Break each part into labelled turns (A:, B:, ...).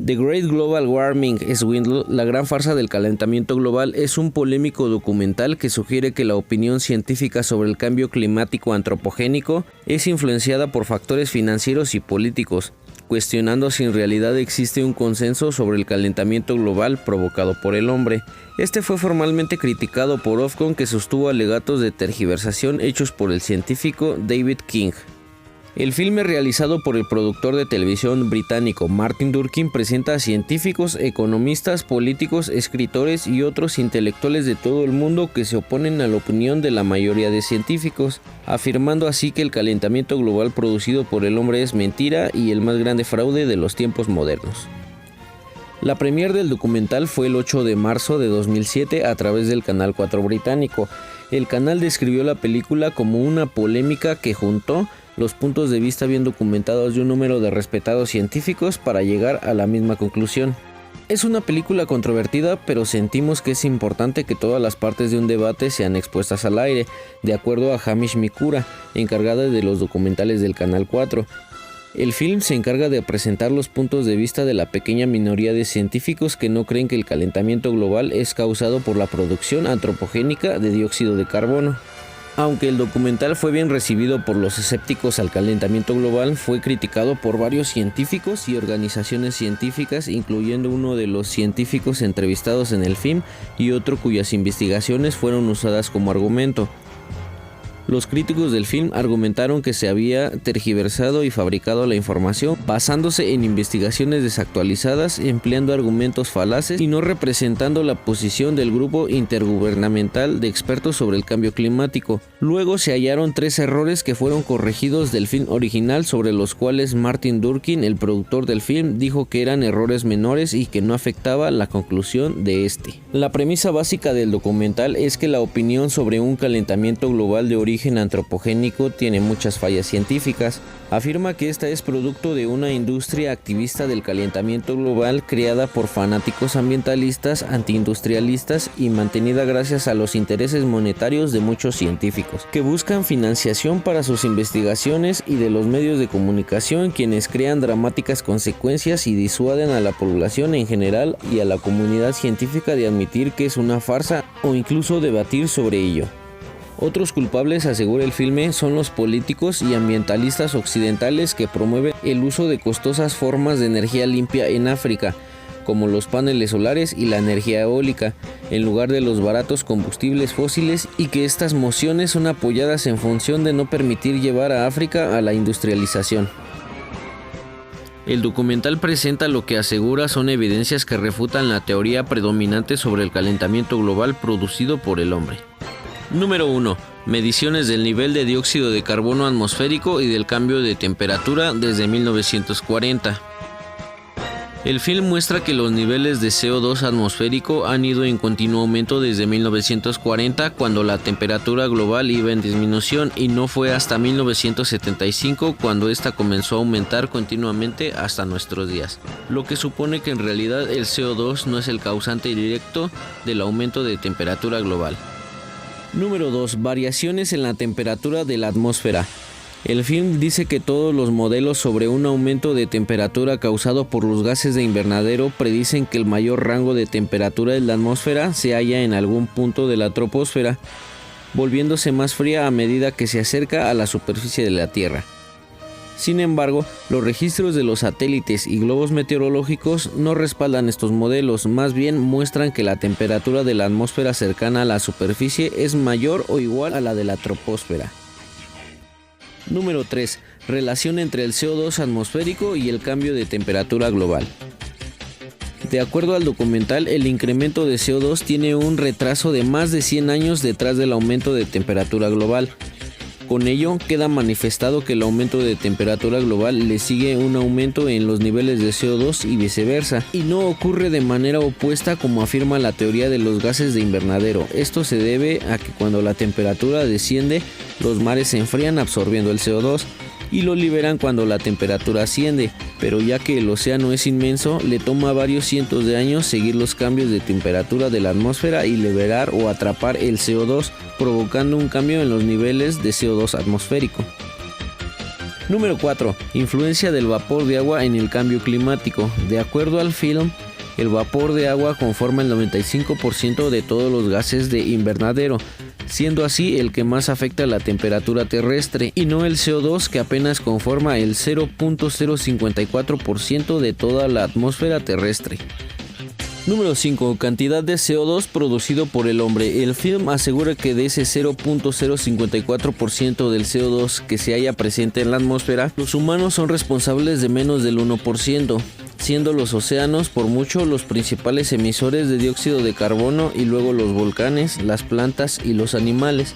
A: The Great Global Warming Swindle, la gran farsa del calentamiento global, es un polémico documental que sugiere que la opinión científica sobre el cambio climático antropogénico es influenciada por factores financieros y políticos, cuestionando si en realidad existe un consenso sobre el calentamiento global provocado por el hombre. Este fue formalmente criticado por Ofcom, que sostuvo alegatos de tergiversación hechos por el científico David King. El filme, realizado por el productor de televisión británico Martin Durkin, presenta a científicos, economistas, políticos, escritores y otros intelectuales de todo el mundo que se oponen a la opinión de la mayoría de científicos, afirmando así que el calentamiento global producido por el hombre es mentira y el más grande fraude de los tiempos modernos. La premier del documental fue el 8 de marzo de 2007 a través del Canal 4 británico. El canal describió la película como una polémica que juntó los puntos de vista bien documentados de un número de respetados científicos para llegar a la misma conclusión. Es una película controvertida, pero sentimos que es importante que todas las partes de un debate sean expuestas al aire, de acuerdo a Hamish Mikura, encargada de los documentales del Canal 4. El film se encarga de presentar los puntos de vista de la pequeña minoría de científicos que no creen que el calentamiento global es causado por la producción antropogénica de dióxido de carbono. Aunque el documental fue bien recibido por los escépticos al calentamiento global, fue criticado por varios científicos y organizaciones científicas, incluyendo uno de los científicos entrevistados en el film y otro cuyas investigaciones fueron usadas como argumento. Los críticos del film argumentaron que se había tergiversado y fabricado la información basándose en investigaciones desactualizadas, empleando argumentos falaces y no representando la posición del grupo intergubernamental de expertos sobre el cambio climático. Luego se hallaron 3 errores que fueron corregidos del film original, sobre los cuales Martin Durkin, el productor del film, dijo que eran errores menores y que no afectaba la conclusión de este. La premisa básica del documental es que la opinión sobre un calentamiento global de origen antropogénico tiene muchas fallas científicas. Afirma que esta es producto de una industria activista del calentamiento global creada por fanáticos ambientalistas, antiindustrialistas y mantenida gracias a los intereses monetarios de muchos científicos, que buscan financiación para sus investigaciones, y de los medios de comunicación, quienes crean dramáticas consecuencias y disuaden a la población en general y a la comunidad científica de admitir que es una farsa o incluso debatir sobre ello. Otros culpables, asegura el filme, son los políticos y ambientalistas occidentales que promueven el uso de costosas formas de energía limpia en África, como los paneles solares y la energía eólica, en lugar de los baratos combustibles fósiles, y que estas mociones son apoyadas en función de no permitir llevar a África a la industrialización. El documental presenta lo que asegura son evidencias que refutan la teoría predominante sobre el calentamiento global producido por el hombre. Número 1. Mediciones del nivel de dióxido de carbono atmosférico y del cambio de temperatura desde 1940. El film muestra que los niveles de CO2 atmosférico han ido en continuo aumento desde 1940, cuando la temperatura global iba en disminución, y no fue hasta 1975 cuando esta comenzó a aumentar continuamente hasta nuestros días, lo que supone que en realidad el CO2 no es el causante directo del aumento de temperatura global. Número 2. Variaciones en la temperatura de la atmósfera. El film dice que todos los modelos sobre un aumento de temperatura causado por los gases de invernadero predicen que el mayor rango de temperatura de la atmósfera se halla en algún punto de la troposfera, volviéndose más fría a medida que se acerca a la superficie de la Tierra. Sin embargo, los registros de los satélites y globos meteorológicos no respaldan estos modelos, más bien muestran que la temperatura de la atmósfera cercana a la superficie es mayor o igual a la de la troposfera. Número 3. Relación entre el CO2 atmosférico y el cambio de temperatura global. De acuerdo al documental, el incremento de CO2 tiene un retraso de más de 100 años detrás del aumento de temperatura global. Con ello, queda manifestado que el aumento de temperatura global le sigue un aumento en los niveles de CO2 y viceversa, y no ocurre de manera opuesta como afirma la teoría de los gases de invernadero. Esto se debe a que cuando la temperatura desciende, los mares se enfrían absorbiendo el CO2 y lo liberan cuando la temperatura asciende, pero ya que el océano es inmenso, le toma varios cientos de años seguir los cambios de temperatura de la atmósfera y liberar o atrapar el CO2, provocando un cambio en los niveles de CO2 atmosférico. Número 4. Influencia del vapor de agua en el cambio climático. De acuerdo al film, el vapor de agua conforma el 95% de todos los gases de invernadero, siendo así el que más afecta la temperatura terrestre, y no el CO2, que apenas conforma el 0.054% de toda la atmósfera terrestre. Número 5. Cantidad de CO2 producido por el hombre. El film asegura que de ese 0.054% del CO2 que se halla presente en la atmósfera, los humanos son responsables de menos del 1%, siendo los océanos por mucho los principales emisores de dióxido de carbono y luego los volcanes, las plantas y los animales.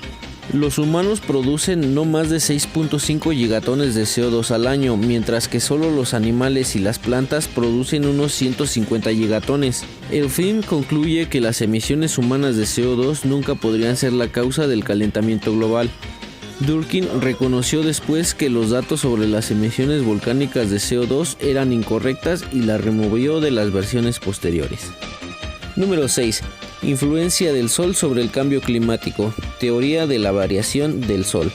A: Los humanos producen no más de 6.5 gigatones de CO2 al año, mientras que solo los animales y las plantas producen unos 150 gigatones. El film concluye que las emisiones humanas de CO2 nunca podrían ser la causa del calentamiento global. Durkin reconoció después que los datos sobre las emisiones volcánicas de CO2 eran incorrectas y las removió de las versiones posteriores. Número 6. Influencia del Sol sobre el cambio climático. Teoría de la variación del Sol.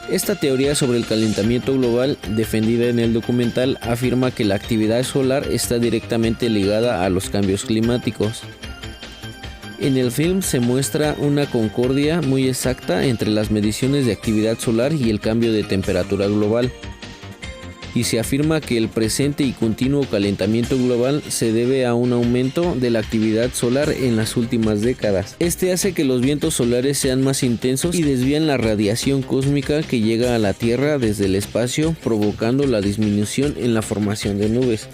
A: Esta teoría sobre el calentamiento global, defendida en el documental, afirma que la actividad solar está directamente ligada a los cambios climáticos. En el film se muestra una concordia muy exacta entre las mediciones de actividad solar y el cambio de temperatura global, y se afirma que el presente y continuo calentamiento global se debe a un aumento de la actividad solar en las últimas décadas. Este hace que los vientos solares sean más intensos y desvían la radiación cósmica que llega a la Tierra desde el espacio, provocando la disminución en la formación de nubes,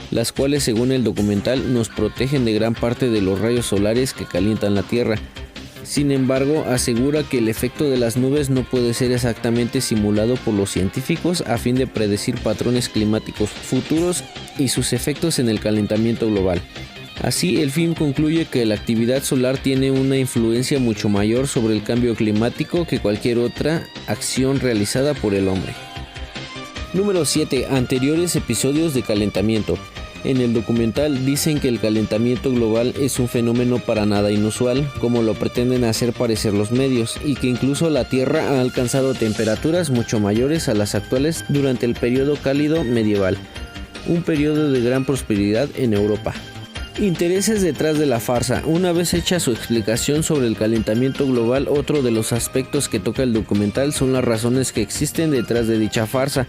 A: las cuales, según el documental, nos protegen de gran parte de los rayos solares que calientan la Tierra. Sin embargo, asegura que el efecto de las nubes no puede ser exactamente simulado por los científicos a fin de predecir patrones climáticos futuros y sus efectos en el calentamiento global. Así, el film concluye que la actividad solar tiene una influencia mucho mayor sobre el cambio climático que cualquier otra acción realizada por el hombre. Número 7. Anteriores episodios de calentamiento. En el documental dicen que el calentamiento global es un fenómeno para nada inusual, como lo pretenden hacer parecer los medios, y que incluso la Tierra ha alcanzado temperaturas mucho mayores a las actuales durante el periodo cálido medieval, un periodo de gran prosperidad en Europa. Intereses detrás de la farsa. Una vez hecha su explicación sobre el calentamiento global, otro de los aspectos que toca el documental son las razones que existen detrás de dicha farsa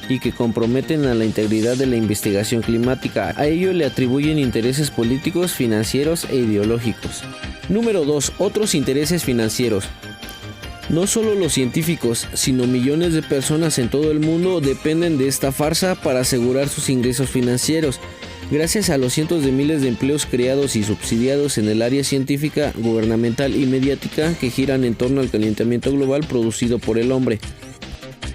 A: y que comprometen a la integridad de la investigación climática. A ello le atribuyen intereses políticos, financieros e ideológicos. Número 2. Otros intereses financieros. No solo los científicos, sino millones de personas en todo el mundo dependen de esta farsa para asegurar sus ingresos financieros. Gracias a los cientos de miles de empleos creados y subsidiados en el área científica, gubernamental y mediática que giran en torno al calentamiento global producido por el hombre.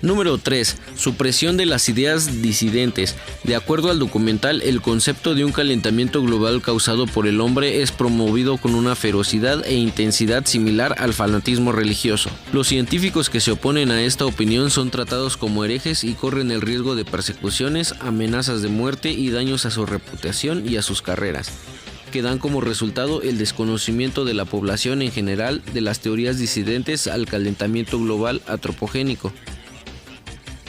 A: Número 3. Supresión de las ideas disidentes. De acuerdo al documental, el concepto de un calentamiento global causado por el hombre es promovido con una ferocidad e intensidad similar al fanatismo religioso. Los científicos que se oponen a esta opinión son tratados como herejes y corren el riesgo de persecuciones, amenazas de muerte y daños a su reputación y a sus carreras, que dan como resultado el desconocimiento de la población en general de las teorías disidentes al calentamiento global antropogénico.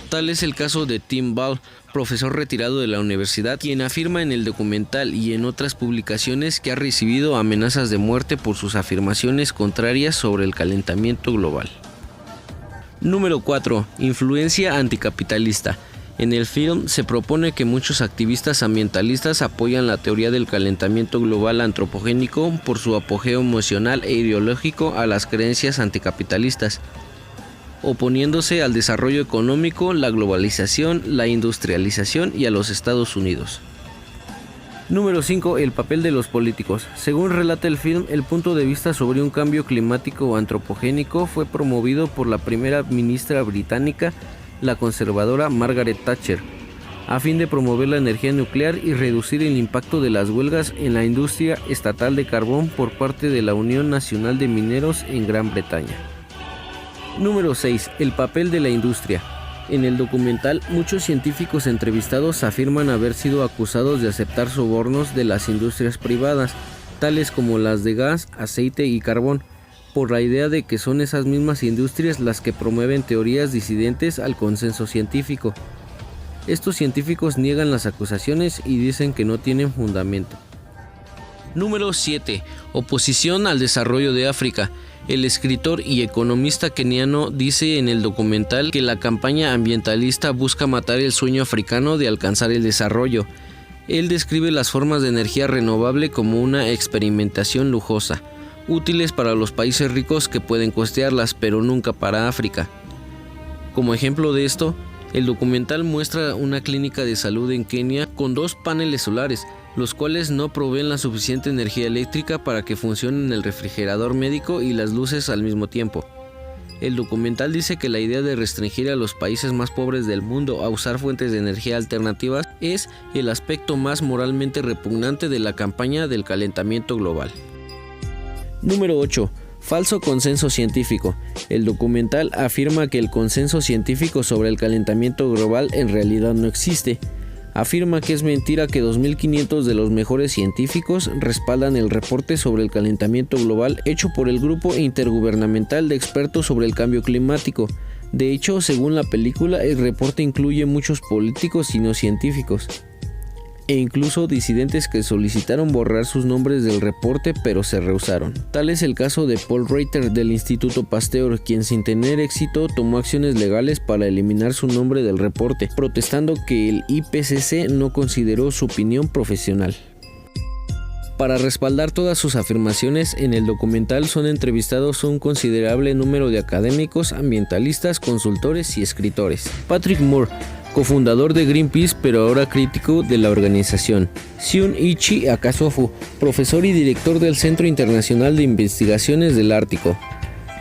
A: Tal es el caso de Tim Ball, profesor retirado de la universidad, quien afirma en el documental y en otras publicaciones que ha recibido amenazas de muerte por sus afirmaciones contrarias sobre el calentamiento global. Número 4. Influencia anticapitalista. En el film se propone que muchos activistas ambientalistas apoyan la teoría del calentamiento global antropogénico por su apogeo emocional e ideológico a las creencias anticapitalistas, oponiéndose al desarrollo económico, la globalización, la industrialización y a los Estados Unidos. Número 5. El papel de los políticos. Según relata el film, el punto de vista sobre un cambio climático o antropogénico fue promovido por la primera ministra británica, la conservadora Margaret Thatcher, a fin de promover la energía nuclear y reducir el impacto de las huelgas en la industria estatal de carbón por parte de la Unión Nacional de Mineros en Gran Bretaña. Número 6. El papel de la industria. En el documental, muchos científicos entrevistados afirman haber sido acusados de aceptar sobornos de las industrias privadas, tales como las de gas, aceite y carbón, por la idea de que son esas mismas industrias las que promueven teorías disidentes al consenso científico. Estos científicos niegan las acusaciones y dicen que no tienen fundamento. Número 7. Oposición al desarrollo de África. El escritor y economista keniano dice en el documental que la campaña ambientalista busca matar el sueño africano de alcanzar el desarrollo. Él describe las formas de energía renovable como una experimentación lujosa, útiles para los países ricos que pueden costearlas, pero nunca para África. Como ejemplo de esto, el documental muestra una clínica de salud en Kenia con 2 paneles solares, los cuales no proveen la suficiente energía eléctrica para que funcionen el refrigerador médico y las luces al mismo tiempo. El documental dice que la idea de restringir a los países más pobres del mundo a usar fuentes de energía alternativas es el aspecto más moralmente repugnante de la campaña del calentamiento global. Número 8. Falso consenso científico. El documental afirma que el consenso científico sobre el calentamiento global en realidad no existe. Afirma que es mentira que 2.500 de los mejores científicos respaldan el reporte sobre el calentamiento global hecho por el Grupo Intergubernamental de Expertos sobre el Cambio Climático. De hecho, según la película, el reporte incluye muchos políticos y no científicos, e incluso disidentes que solicitaron borrar sus nombres del reporte pero se rehusaron. Tal es el caso de Paul Reiter del Instituto Pasteur, quien sin tener éxito tomó acciones legales para eliminar su nombre del reporte, protestando que el IPCC no consideró su opinión profesional. Para respaldar todas sus afirmaciones, en el documental son entrevistados un considerable número de académicos, ambientalistas, consultores y escritores. Patrick Moore, cofundador de Greenpeace pero ahora crítico de la organización. Shunichi Akasofu, profesor y director del Centro Internacional de Investigaciones del Ártico.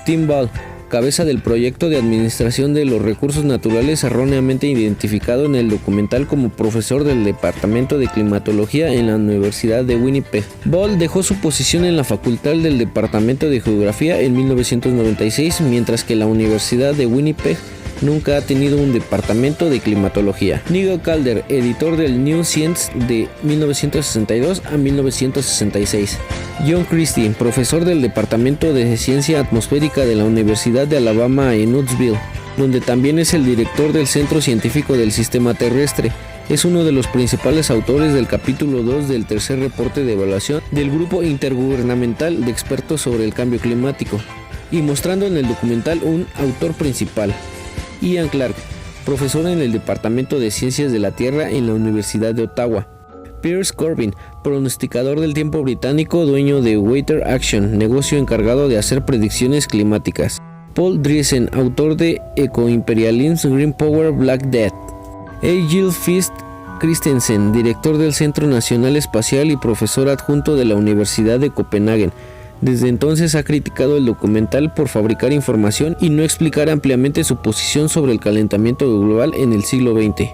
A: Tim Ball, cabeza del proyecto de administración de los recursos naturales erróneamente identificado en el documental como profesor del Departamento de Climatología en la Universidad de Winnipeg. Ball dejó su posición en la facultad del Departamento de Geografía en 1996, mientras que la Universidad de Winnipeg nunca ha tenido un departamento de climatología. Nigel Calder, editor del New Science de 1962 a 1966. John Christie, profesor del Departamento de Ciencia Atmosférica de la Universidad de Alabama en Huntsville, donde también es el director del Centro Científico del Sistema Terrestre. Es uno de los principales autores del capítulo 2 del tercer reporte de evaluación del Grupo Intergubernamental de Expertos sobre el Cambio Climático, y mostrando en el documental un autor principal. Ian Clark, profesor en el Departamento de Ciencias de la Tierra en la Universidad de Ottawa. Piers Corbyn, pronosticador del tiempo británico, dueño de Weather Action, negocio encargado de hacer predicciones climáticas. Paul Driesen, autor de Eco-Imperialism, Green Power, Black Death. Egil Fist Christensen, director del Centro Nacional Espacial y profesor adjunto de la Universidad de Copenhague. Desde entonces ha criticado el documental por fabricar información y no explicar ampliamente su posición sobre el calentamiento global en el siglo XX.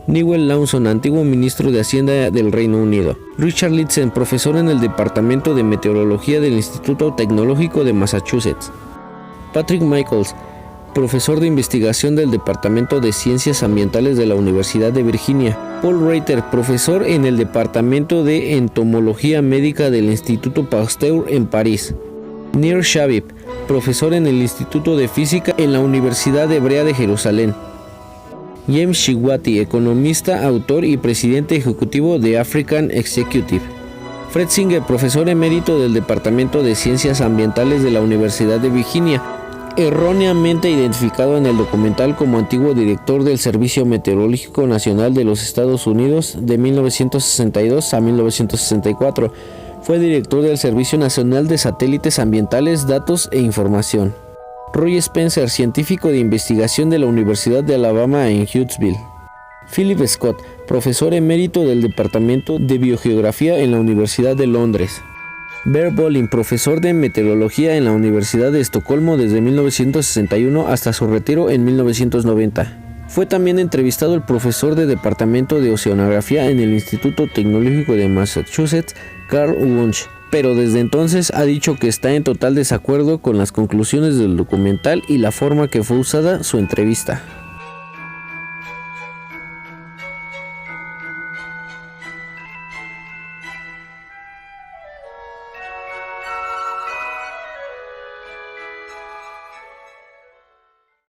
A: Nigel Lawson, antiguo ministro de Hacienda del Reino Unido. Richard Litzen, profesor en el Departamento de Meteorología del Instituto Tecnológico de Massachusetts. Patrick Michaels, profesor de investigación del Departamento de Ciencias Ambientales de la Universidad de Virginia. Paul Reiter, profesor en el Departamento de Entomología Médica del Instituto Pasteur en París. Nir Shabib, profesor en el Instituto de Física en la Universidad Hebrea de Jerusalén. James Shiwati, economista, autor y presidente ejecutivo de African Executive. Fred Singer, profesor emérito del Departamento de Ciencias Ambientales de la Universidad de Virginia, erróneamente identificado en el documental como antiguo director del Servicio Meteorológico Nacional de los Estados Unidos de 1962 a 1964. Fue director del Servicio Nacional de Satélites Ambientales, Datos e Información. Roy Spencer, científico de investigación de la Universidad de Alabama en Huntsville. Philip Scott, profesor emérito del Departamento de Biogeografía en la Universidad de Londres. Bear Bolin, profesor de meteorología en la Universidad de Estocolmo desde 1961 hasta su retiro en 1990. Fue también entrevistado el profesor de Departamento de Oceanografía en el Instituto Tecnológico de Massachusetts, Carl Wunsch, pero desde entonces ha dicho que está en total desacuerdo con las conclusiones del documental y la forma que fue usada su entrevista.